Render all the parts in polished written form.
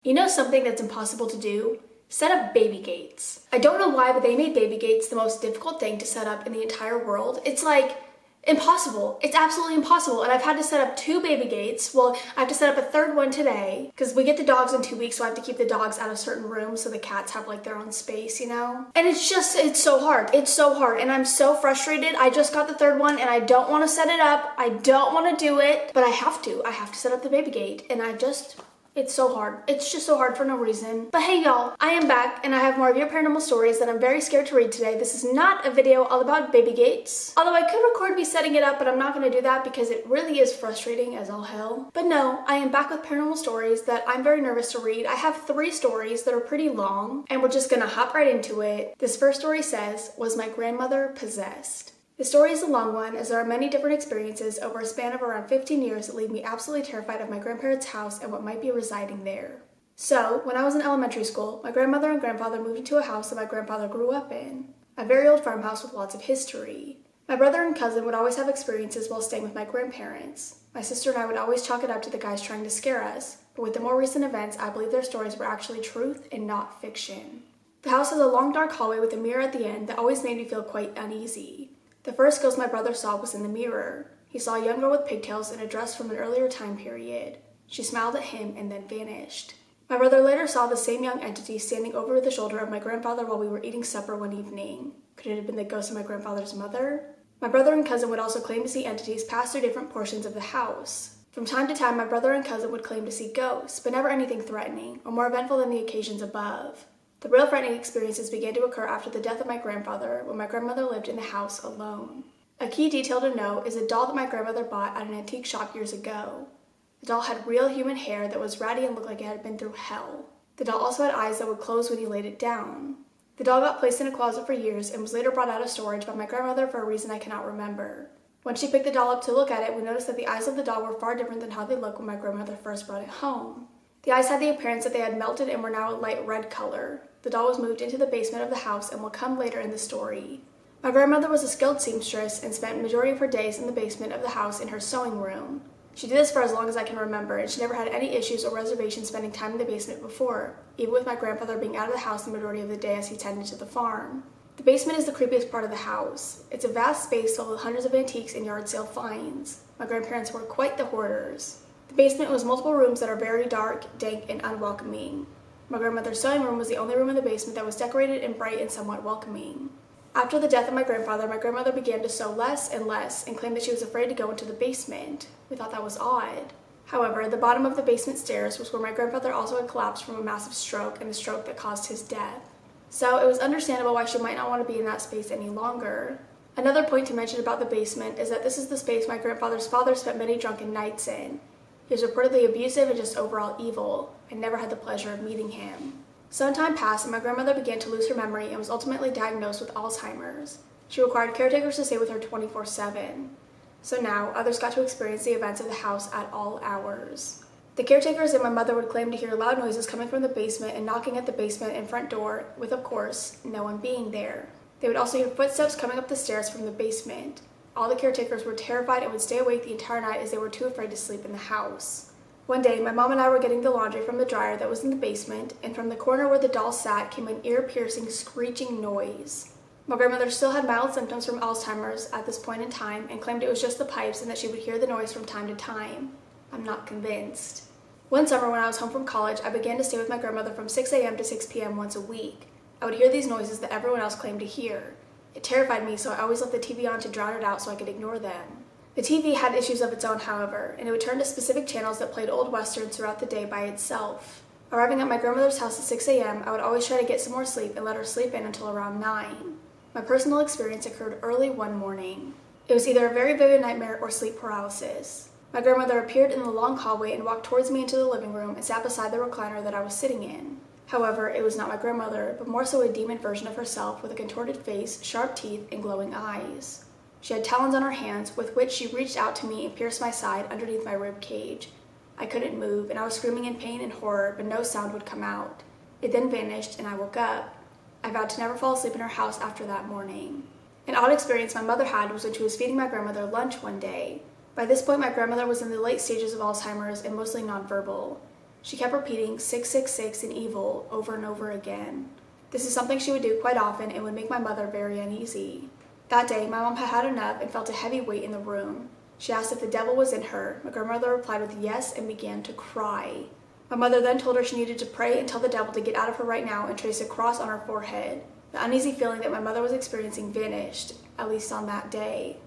You know something that's impossible to do? Set up baby gates. I don't know why, but they made baby gates the most difficult thing to set up in the entire world. It's like impossible. It's absolutely impossible. And I've had to set up 2 baby gates. Well, I have to set up a 3rd one today because we get the dogs in 2 weeks, so I have to keep the dogs out of certain rooms so the cats have like their own space, you know? And it's so hard. It's so hard. And I'm so frustrated. I just got the 3rd one and I don't want to set it up. I don't want to do it, but I have to. I have to set up the baby gate. And it's so hard. It's just so hard for no reason. But hey y'all, I am back and I have more of your paranormal stories that I'm very scared to read today. This is not a video all about baby gates. Although I could record me setting it up, but I'm not going to do that because it really is frustrating as all hell. But no, I am back with paranormal stories that I'm very nervous to read. I have 3 stories that are pretty long and we're just gonna hop right into it. This first story says, was my grandmother possessed? The story is a long one, as there are many different experiences over a span of around 15 years that leave me absolutely terrified of my grandparents' house and what might be residing there. So, when I was in elementary school, my grandmother and grandfather moved into a house that my grandfather grew up in. A very old farmhouse with lots of history. My brother and cousin would always have experiences while staying with my grandparents. My sister and I would always chalk it up to the guys trying to scare us, but with the more recent events, I believe their stories were actually truth and not fiction. The house has a long dark hallway with a mirror at the end that always made me feel quite uneasy. The first ghost my brother saw was in the mirror. He saw a young girl with pigtails in a dress from an earlier time period. She smiled at him and then vanished. My brother later saw the same young entity standing over the shoulder of my grandfather while we were eating supper one evening. Could it have been the ghost of my grandfather's mother? My brother and cousin would also claim to see entities pass through different portions of the house. From time to time, my brother and cousin would claim to see ghosts, but never anything threatening or more eventful than the occasions above. The real frightening experiences began to occur after the death of my grandfather, when my grandmother lived in the house alone. A key detail to note is a doll that my grandmother bought at an antique shop years ago. The doll had real human hair that was ratty and looked like it had been through hell. The doll also had eyes that would close when you laid it down. The doll got placed in a closet for years and was later brought out of storage by my grandmother for a reason I cannot remember. When she picked the doll up to look at it, we noticed that the eyes of the doll were far different than how they looked when my grandmother first brought it home. The eyes had the appearance that they had melted and were now a light red color. The doll was moved into the basement of the house and will come later in the story. My grandmother was a skilled seamstress and spent the majority of her days in the basement of the house in her sewing room. She did this for as long as I can remember, and she never had any issues or reservations spending time in the basement before, even with my grandfather being out of the house the majority of the day as he tended to the farm. The basement is the creepiest part of the house. It's a vast space filled with hundreds of antiques and yard sale finds. My grandparents were quite the hoarders. The basement was multiple rooms that are very dark, dank, and unwelcoming. My grandmother's sewing room was the only room in the basement that was decorated and bright and somewhat welcoming. After the death of my grandmother began to sew less and less and claimed that she was afraid to go into the basement. We thought that was odd. However, the bottom of the basement stairs was where my grandfather also had collapsed from a massive stroke and the stroke that caused his death. So it was understandable why she might not want to be in that space any longer. Another point to mention about the basement is that this is the space my grandfather's father spent many drunken nights in. He was reportedly abusive and just overall evil. I never had the pleasure of meeting him. Some time passed and my grandmother began to lose her memory and was ultimately diagnosed with Alzheimer's. She required caretakers to stay with her 24/7. So now, others got to experience the events of the house at all hours. The caretakers and my mother would claim to hear loud noises coming from the basement and knocking at the basement and front door, with, of course, no one being there. They would also hear footsteps coming up the stairs from the basement. All the caretakers were terrified and would stay awake the entire night as they were too afraid to sleep in the house. One day, my mom and I were getting the laundry from the dryer that was in the basement, and from the corner where the doll sat came an ear-piercing, screeching noise. My grandmother still had mild symptoms from Alzheimer's at this point in time and claimed it was just the pipes and that she would hear the noise from time to time. I'm not convinced. One summer when I was home from college, I began to stay with my grandmother from 6 a.m. to 6 p.m. once a week. I would hear these noises that everyone else claimed to hear. It terrified me, so I always left the TV on to drown it out so I could ignore them. The TV had issues of its own, however, and it would turn to specific channels that played old westerns throughout the day by itself. Arriving at my grandmother's house at 6 a.m., I would always try to get some more sleep and let her sleep in until around 9. My personal experience occurred early one morning. It was either a very vivid nightmare or sleep paralysis. My grandmother appeared in the long hallway and walked towards me into the living room and sat beside the recliner that I was sitting in. However, it was not my grandmother, but more so a demon version of herself with a contorted face, sharp teeth, and glowing eyes. She had talons on her hands, with which she reached out to me and pierced my side underneath my rib cage. I couldn't move, and I was screaming in pain and horror, but no sound would come out. It then vanished, and I woke up. I vowed to never fall asleep in her house after that morning. An odd experience my mother had was when she was feeding my grandmother lunch one day. By this point, my grandmother was in the late stages of Alzheimer's and mostly nonverbal. She kept repeating 666 and evil over and over again. This is something she would do quite often and would make my mother very uneasy. That day, my mom had had enough and felt a heavy weight in the room. She asked if the devil was in her. My grandmother replied with yes and began to cry. My mother then told her she needed to pray and tell the devil to get out of her right now and trace a cross on her forehead. The uneasy feeling that my mother was experiencing vanished, at least on that day.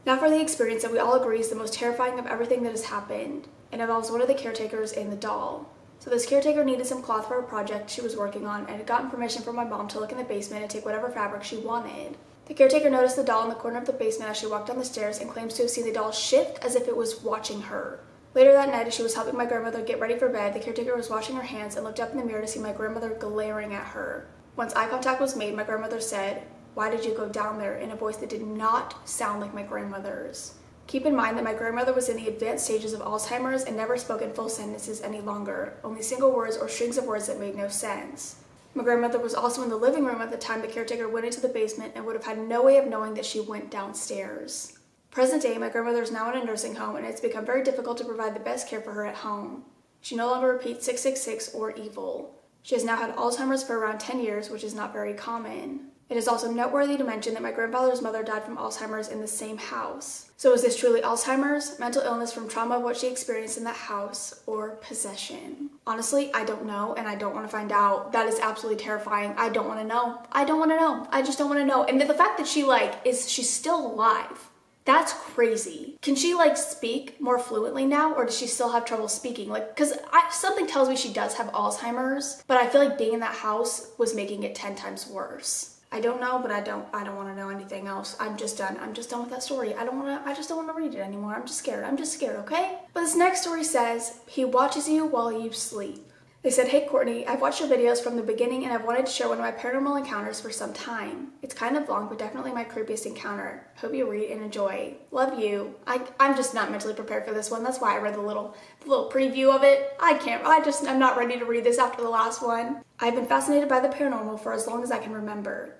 Now for the experience that we all agree is the most terrifying of everything that has happened. It involves one of the caretakers and the doll. So this caretaker needed some cloth for a project she was working on and had gotten permission from my mom to look in the basement and take whatever fabric she wanted. The caretaker noticed the doll in the corner of the basement as she walked down the stairs and claims to have seen the doll shift as if it was watching her. Later that night, as she was helping my grandmother get ready for bed, the caretaker was washing her hands and looked up in the mirror to see my grandmother glaring at her. Once eye contact was made, my grandmother said, "Why did you go down there?" in a voice that did not sound like my grandmother's. Keep in mind that my grandmother was in the advanced stages of Alzheimer's and never spoke in full sentences any longer, only single words or strings of words that made no sense. My grandmother was also in the living room at the time the caretaker went into the basement and would have had no way of knowing that she went downstairs. Present day, my grandmother is now in a nursing home and it's become very difficult to provide the best care for her at home. She no longer repeats 666 or evil. She has now had Alzheimer's for around 10 years, which is not very common. It is also noteworthy to mention that my grandfather's mother died from Alzheimer's in the same house. So is this truly Alzheimer's, mental illness from trauma of what she experienced in that house, or possession? Honestly, I don't know, and I don't want to find out. That is absolutely terrifying. I don't want to know. I don't want to know. I just don't want to know. And the fact that she's still alive. That's crazy. Can she speak more fluently now, or does she still have trouble speaking? Because something tells me she does have Alzheimer's, but I feel like being in that house was making it 10 times worse. I don't know, but I don't want to know anything else. I'm just done. I'm just done with that story. I just don't want to read it anymore. I'm just scared, okay? But this next story says, he watches you while you sleep. They said, "Hey Courtney, I've watched your videos from the beginning and I've wanted to share one of my paranormal encounters for some time. It's kind of long, but definitely my creepiest encounter. Hope you read and enjoy. Love you." I'm just not mentally prepared for this one. That's why I read the little preview of it. I'm not ready to read this after the last one. I've been fascinated by the paranormal for as long as I can remember.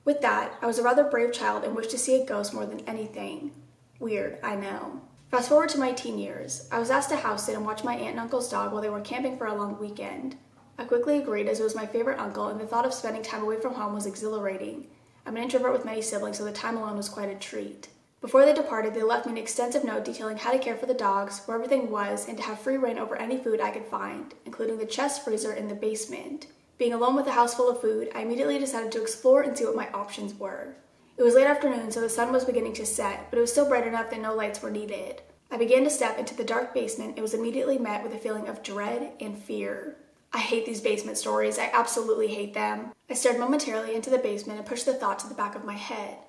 With that, I was a rather brave child and wished to see a ghost more than anything. Weird, I know. Fast forward to my teen years. I was asked to house sit and watch my aunt and uncle's dog while they were camping for a long weekend. I quickly agreed as it was my favorite uncle and the thought of spending time away from home was exhilarating. I'm an introvert with many siblings, so the time alone was quite a treat. Before they departed, they left me an extensive note detailing how to care for the dogs, where everything was, and to have free reign over any food I could find, including the chest freezer in the basement. Being alone with a house full of food, I immediately decided to explore and see what my options were. It was late afternoon, so the sun was beginning to set, but it was still bright enough that no lights were needed. I began to step into the dark basement and was immediately met with a feeling of dread and fear. I hate these basement stories. I absolutely hate them. I stared momentarily into the basement and pushed the thought to the back of my head.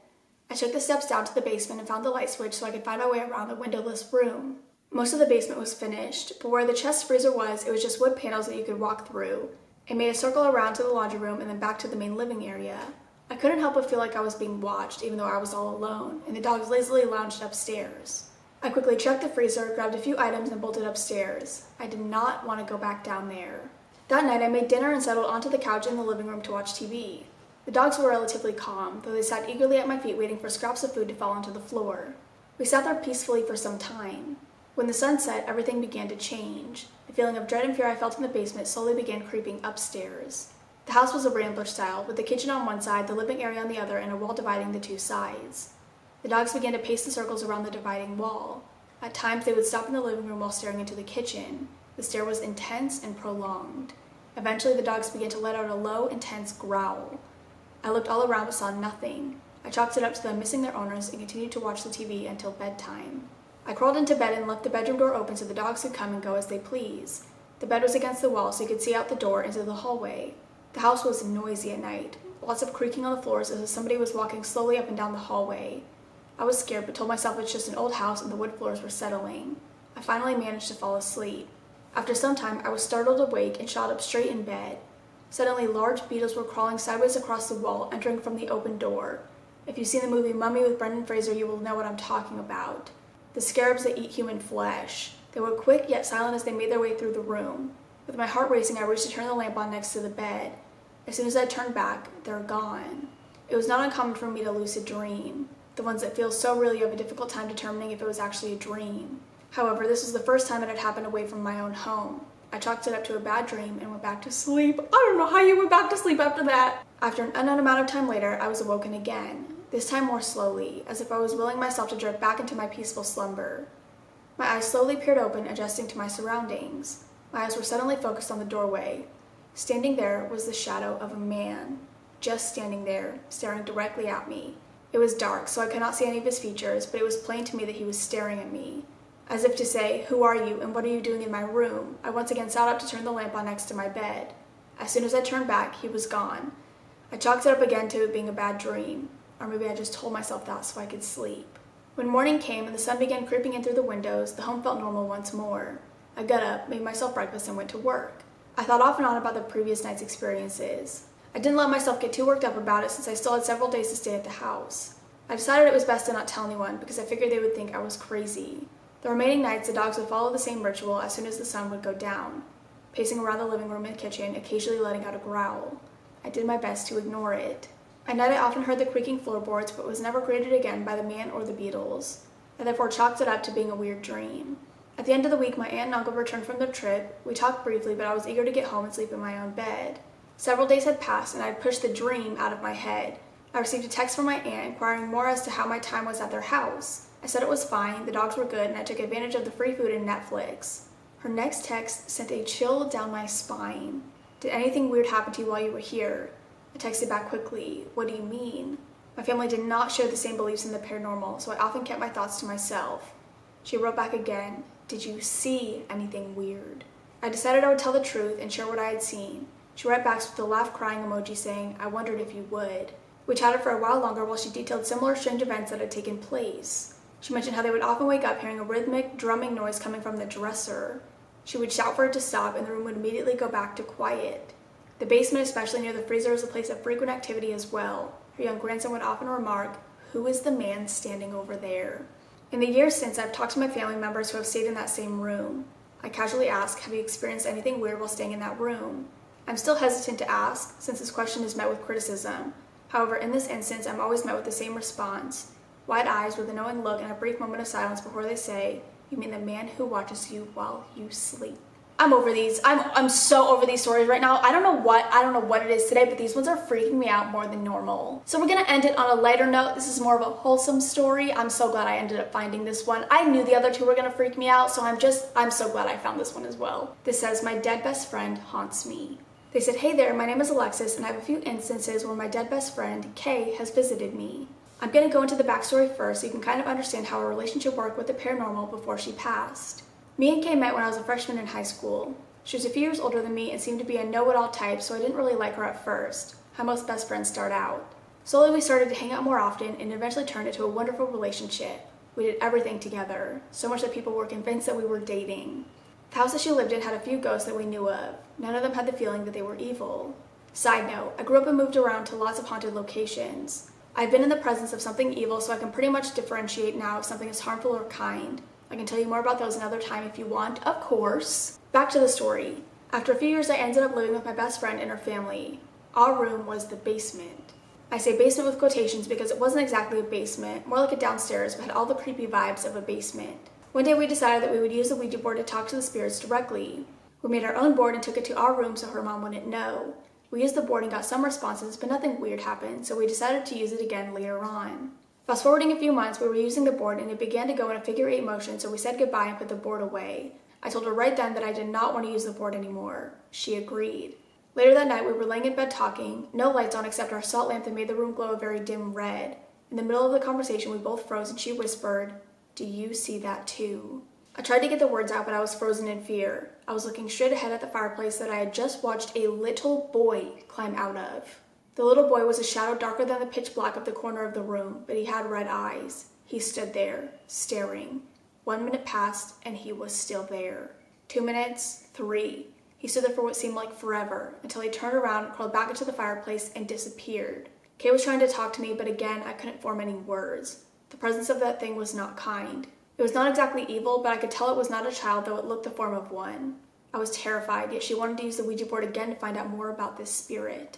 I took the steps down to the basement and found the light switch so I could find my way around the windowless room. Most of the basement was finished, but where the chest freezer was, it was just wood panels that you could walk through. I made a circle around to the laundry room and then back to the main living area. I couldn't help but feel like I was being watched, even though I was all alone, and the dogs lazily lounged upstairs. I quickly checked the freezer, grabbed a few items, and bolted upstairs. I did not want to go back down there. That night, I made dinner and settled onto the couch in the living room to watch TV. The dogs were relatively calm, though they sat eagerly at my feet waiting for scraps of food to fall onto the floor. We sat there peacefully for some time. When the sun set, everything began to change. The feeling of dread and fear I felt in the basement slowly began creeping upstairs. The house was a rambler style, with the kitchen on one side, the living area on the other, and a wall dividing the two sides. The dogs began to pace in circles around the dividing wall. At times, they would stop in the living room while staring into the kitchen. The stare was intense and prolonged. Eventually, the dogs began to let out a low, intense growl. I looked all around but saw nothing. I chalked it up to them missing their owners and continued to watch the TV until bedtime. I crawled into bed and left the bedroom door open so the dogs could come and go as they please. The bed was against the wall so you could see out the door into the hallway. The house was noisy at night. Lots of creaking on the floors as if somebody was walking slowly up and down the hallway. I was scared but told myself it's just an old house and the wood floors were settling. I finally managed to fall asleep. After some time, I was startled awake and shot up straight in bed. Suddenly, large beetles were crawling sideways across the wall, entering from the open door. If you've seen the movie Mummy with Brendan Fraser, you will know what I'm talking about. The scarabs that eat human flesh. They were quick yet silent as they made their way through the room. With my heart racing, I reached to turn the lamp on next to the bed. As soon as I turned back, they're gone. It was not uncommon for me to lucid dream. The ones that feel so real you have a difficult time determining if it was actually a dream. However, this was the first time it had happened away from my own home. I chalked it up to a bad dream and went back to sleep. I don't know how you went back to sleep after that. After an unknown amount of time later, I was awoken again, this time more slowly, as if I was willing myself to drift back into my peaceful slumber. My eyes slowly peered open, adjusting to my surroundings. My eyes were suddenly focused on the doorway. Standing there was the shadow of a man, just standing there, staring directly at me. It was dark, so I could not see any of his features, but it was plain to me that he was staring at me. As if to say, "Who are you, and what are you doing in my room?" I once again sat up to turn the lamp on next to my bed. As soon as I turned back, he was gone. I chalked it up again to it being a bad dream, or maybe I just told myself that so I could sleep. When morning came and the sun began creeping in through the windows, the home felt normal once more. I got up, made myself breakfast, and went to work. I thought off and on about the previous night's experiences. I didn't let myself get too worked up about it since I still had several days to stay at the house. I decided it was best to not tell anyone because I figured they would think I was crazy. The remaining nights, the dogs would follow the same ritual as soon as the sun would go down, pacing around the living room and kitchen, occasionally letting out a growl. I did my best to ignore it. At night, I often heard the creaking floorboards, but was never greeted again by the man or the beetles. I therefore chalked it up to being a weird dream. At the end of the week, my aunt and uncle returned from their trip. We talked briefly, but I was eager to get home and sleep in my own bed. Several days had passed, and I had pushed the dream out of my head. I received a text from my aunt inquiring more as to how my time was at their house. I said it was fine, the dogs were good, and I took advantage of the free food and Netflix. Her next text sent a chill down my spine. "Did anything weird happen to you while you were here?" I texted back quickly, "What do you mean?" My family did not share the same beliefs in the paranormal, so I often kept my thoughts to myself. She wrote back again, "Did you see anything weird?" I decided I would tell the truth and share what I had seen. She wrote back with a laugh crying emoji saying, "I wondered if you would." We chatted for a while longer while she detailed similar strange events that had taken place. She mentioned how they would often wake up hearing a rhythmic drumming noise coming from the dresser. She would shout for it to stop and the room would immediately go back to quiet. The basement, especially near the freezer, was a place of frequent activity as well. Her young grandson would often remark, "Who is the man standing over there?" In the years since, I've talked to my family members who have stayed in that same room. I casually ask, "Have you experienced anything weird while staying in that room?" I'm still hesitant to ask, since this question is met with criticism. However, in this instance, I'm always met with the same response. Wide eyes with a knowing look and a brief moment of silence before they say, "You mean the man who watches you while you sleep?" I'm over these. I'm so over these stories right now. I don't know what it is today, but these ones are freaking me out more than normal. So we're gonna end it on a lighter note. This is more of a wholesome story. I'm so glad I ended up finding this one. I knew the other two were gonna freak me out, so I'm so glad I found this one as well. This says, "My dead best friend haunts me." They said, "Hey there, my name is Alexis, and I have a few instances where my dead best friend, Kay, has visited me." I'm gonna go into the backstory first so you can kind of understand how our relationship worked with the paranormal before she passed. Me and Kay met when I was a freshman in high school. She was a few years older than me and seemed to be a know-it-all type, so I didn't really like her at first, how most best friends start out. Slowly we started to hang out more often and eventually turned into a wonderful relationship. We did everything together, so much that people were convinced that we were dating. The house that she lived in had a few ghosts that we knew of. None of them had the feeling that they were evil. Side note, I grew up and moved around to lots of haunted locations. I've been in the presence of something evil, so I can pretty much differentiate now if something is harmful or kind. I can tell you more about those another time if you want, of course. Back to the story. After a few years, I ended up living with my best friend and her family. Our room was the basement. I say basement with quotations because it wasn't exactly a basement, more like a downstairs, but had all the creepy vibes of a basement. One day we decided that we would use the Ouija board to talk to the spirits directly. We made our own board and took it to our room so her mom wouldn't know. We used the board and got some responses, but nothing weird happened, so we decided to use it again later on. Fast forwarding a few months, we were using the board and it began to go in a figure-8 motion, so we said goodbye and put the board away. I told her right then that I did not want to use the board anymore. She agreed. Later that night, we were laying in bed talking, no lights on except our salt lamp that made the room glow a very dim red. In the middle of the conversation, we both froze and she whispered, "Do you see that too?" I tried to get the words out, but I was frozen in fear. I was looking straight ahead at the fireplace that I had just watched a little boy climb out of. The little boy was a shadow darker than the pitch black of the corner of the room, but he had red eyes. He stood there, staring. 1 minute passed, and he was still there. 2 minutes, 3. He stood there for what seemed like forever, until he turned around, crawled back into the fireplace, and disappeared. Kay was trying to talk to me, but again, I couldn't form any words. The presence of that thing was not kind. It was not exactly evil, but I could tell it was not a child, though it looked the form of one. I was terrified, yet she wanted to use the Ouija board again to find out more about this spirit.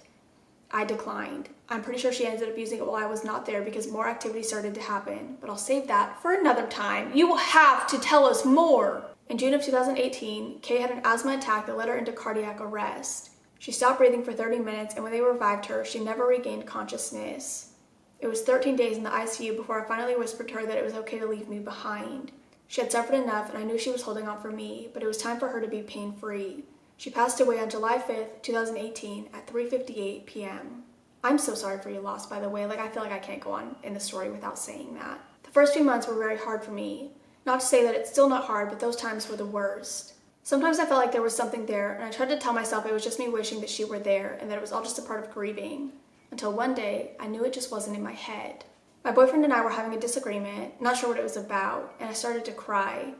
I declined. I'm pretty sure she ended up using it while I was not there because more activity started to happen, but I'll save that for another time. You will have to tell us more! In June of 2018, Kay had an asthma attack that led her into cardiac arrest. She stopped breathing for 30 minutes, and when they revived her, she never regained consciousness. It was 13 days in the ICU before I finally whispered to her that it was okay to leave me behind. She had suffered enough, and I knew she was holding on for me, but it was time for her to be pain-free. She passed away on July 5th, 2018 at 3:58 p.m. I'm so sorry for your loss, by the way. I feel like I can't go on in the story without saying that. The first few months were very hard for me. Not to say that it's still not hard, but those times were the worst. Sometimes I felt like there was something there, and I tried to tell myself it was just me wishing that she were there and that it was all just a part of grieving. Until one day, I knew it just wasn't in my head. My boyfriend and I were having a disagreement, not sure what it was about, and I started to cry.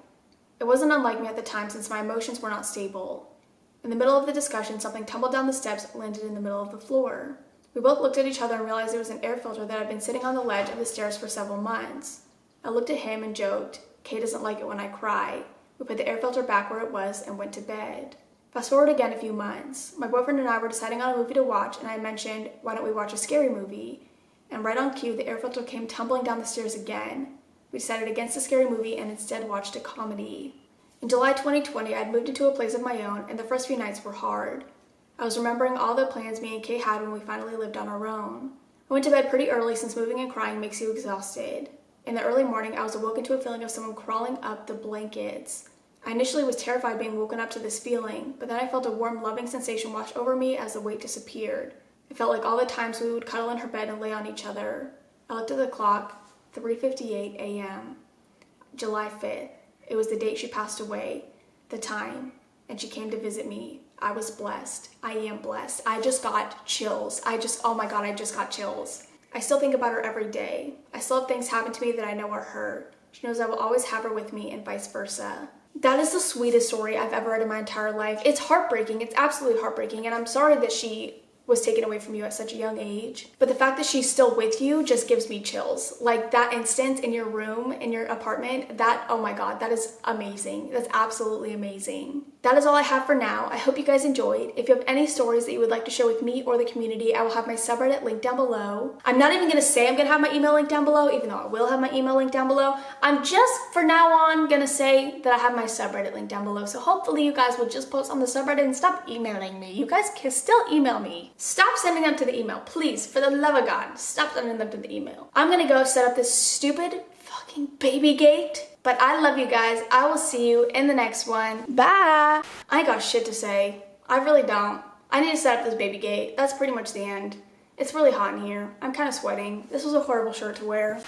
It wasn't unlike me at the time since my emotions were not stable. In the middle of the discussion, something tumbled down the steps and landed in the middle of the floor. We both looked at each other and realized it was an air filter that had been sitting on the ledge of the stairs for several months. I looked at him and joked, "Kay doesn't like it when I cry." We put the air filter back where it was and went to bed. Fast forward again a few months. My boyfriend and I were deciding on a movie to watch, and I mentioned, "Why don't we watch a scary movie?" And right on cue, the air filter came tumbling down the stairs again. We decided against the scary movie and instead watched a comedy. In July 2020, I had moved into a place of my own, and the first few nights were hard. I was remembering all the plans me and Kay had when we finally lived on our own. I went to bed pretty early since moving and crying makes you exhausted. In the early morning, I was awoken to a feeling of someone crawling up the blankets. I initially was terrified being woken up to this feeling, but then I felt a warm, loving sensation wash over me as the weight disappeared. It felt like all the times we would cuddle in her bed and lay on each other. I looked at the clock, 3:58 a.m. July 5th. It was the date she passed away, the time, and she came to visit me. I was blessed. I am blessed. I just got chills. Oh my God, I just got chills. I still think about her every day. I still have things happen to me that I know are her. She knows I will always have her with me and vice versa. That is the sweetest story I've ever read in my entire life. It's heartbreaking. It's absolutely heartbreaking, and I'm sorry that she was taken away from you at such a young age. But the fact that she's still with you just gives me chills. Like that instant in your room, in your apartment, oh my God, that is amazing. That's absolutely amazing. That is all I have for now. I hope you guys enjoyed. If you have any stories that you would like to share with me or the community, I will have my subreddit linked down below. I'm not even gonna say I'm gonna have my email linked down below, even though I will have my email linked down below. I'm just, for now on, gonna say that I have my subreddit linked down below. So hopefully you guys will just post on the subreddit and stop emailing me. You guys can still email me. Stop sending them to the email, please. For the love of God, stop sending them to the email. I'm gonna go set up this stupid fucking baby gate. But I love you guys. I will see you in the next one. Bye. I ain't got shit to say. I really don't. I need to set up this baby gate. That's pretty much the end. It's really hot in here. I'm kind of sweating. This was a horrible shirt to wear.